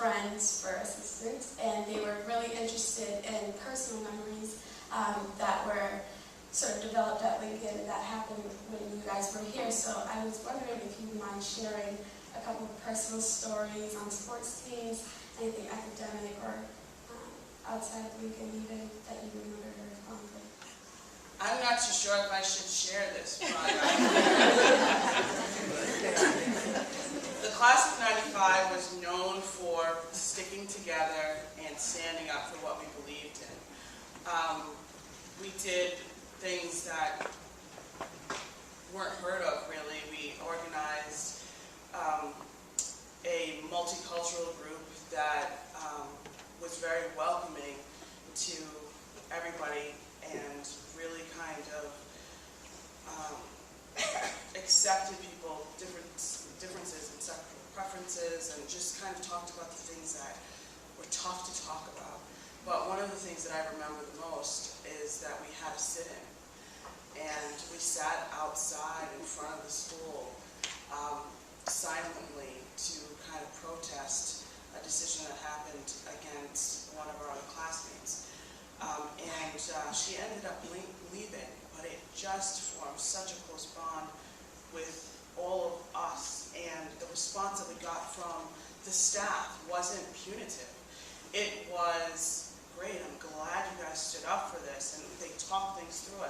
friends for assistance, and they were really interested in personal memories that were sort of developed at Lincoln that happened when you guys were here. So I was wondering if you would mind sharing a couple of personal stories on sports teams, anything academic or outside of Lincoln even that you remember very fondly. I'm not too sure if I should share this, but the class of '95 was known for sticking together and standing up for what we believed in. We did things that weren't heard of, really. We organized a multicultural group that was very welcoming to everybody and really kind of accepted people, differences and sexual preferences, and just kind of talked about the things that were tough to talk about. But one of the things that I remember the most is that we had a sit-in, and we sat outside in front of the school silently to kind of protest a decision that happened against one of our other classmates. And she ended up leaving, but it just formed such a close bond with all of us, and the response that we got from the staff wasn't punitive. It was great. I'm glad you guys stood up for this, and they talked things through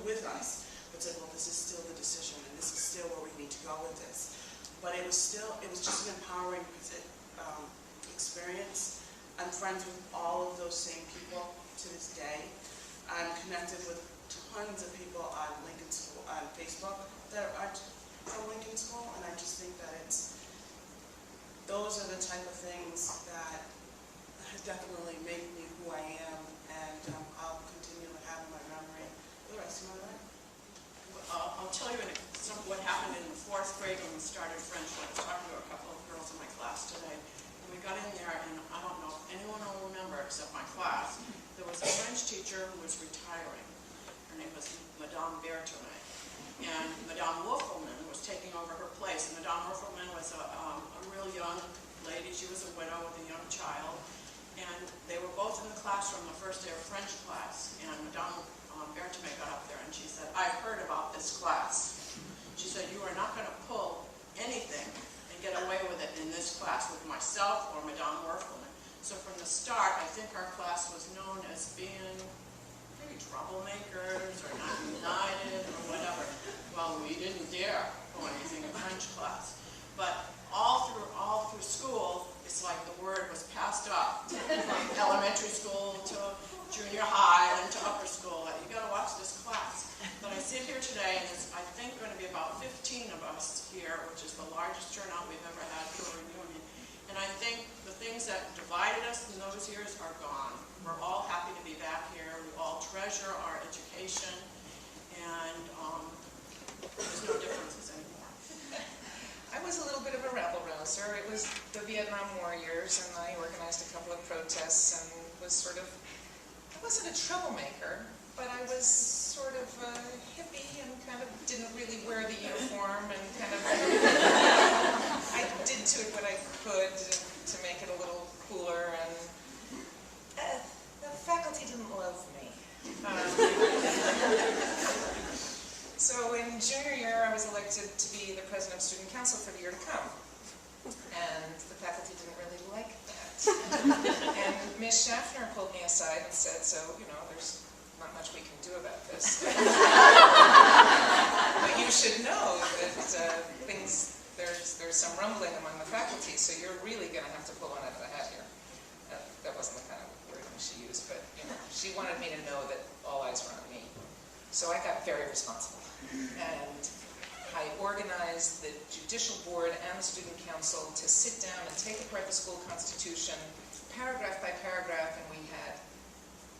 with us, but said, well, this is still the decision, and this is still where we need to go with this. But it was just an empowering experience. I'm friends with all of those same people to this day. I'm connected with tons of people on Lincoln School, on Facebook, that are from Lincoln School, and I just think that those are the type of things that definitely make me who I am, and I'll continue to have in my memory for the rest of my life. I'll tell you what happened in the 4th grade when we started French. I was talking to a couple of girls in my class today, and we got in there, and I don't know if anyone will remember except my class, there was a French teacher who was retiring. Her name was Madame Berthomet, and Madame Wolfelman was taking over her place. And Madame Wolfelman was a real young lady. She was a widow with a young child, and they were both in the classroom the first day of French class, and Madame Berthomet got up there and she said, I've heard about this class. She said, you are not going to pull anything and get away with it in this class with myself or Madame Wolfelman. So from the start, I think our class was known as being maybe troublemakers or not united or whatever. Well, we didn't dare pull anything in French class. But all through school, it's like the word was passed up from elementary school to junior high and to upper school. You got to watch this class. But I sit here today, and there's, I think, going to be about 15 of us here, which is the largest turnout we've ever had for a reunion. And I think the things that divided us in those years are gone. We're all happy to be back here. We all treasure our education, and there's no differences anymore. I was a little bit of a rabble-rouser. It was the Vietnam War years, and I organized a couple of protests and was sort of, I wasn't a troublemaker, but I was sort of a hippie and kind of didn't really wear the uniform, and kind of, I did to it what I could to make it a little cooler, and the faculty didn't love me. So in junior year, I was elected to be the president of student council for the year to come. And the faculty didn't really like that. And Ms. Schaffner pulled me aside and said, so, there's not much we can do about this. But you should know that there's some rumbling among the faculty, so you're really going to have to pull one out of the hat here. That wasn't the kind of wording she used, but she wanted me to know that all eyes were on me. So I got very responsible. And I organized the judicial board and the student council to sit down and take apart the school constitution paragraph by paragraph, and we had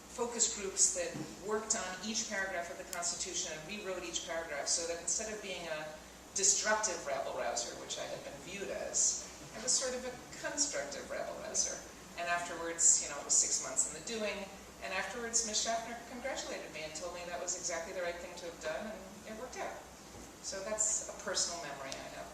focus groups that worked on each paragraph of the Constitution and rewrote each paragraph, so that instead of being a destructive rabble-rouser, which I had been viewed as, I was sort of a constructive rabble-rouser. And afterwards, it was 6 months in the doing, and afterwards Ms. Schaffner congratulated me and told me that was exactly the right thing to have done, and it worked out. So that's a personal memory I have.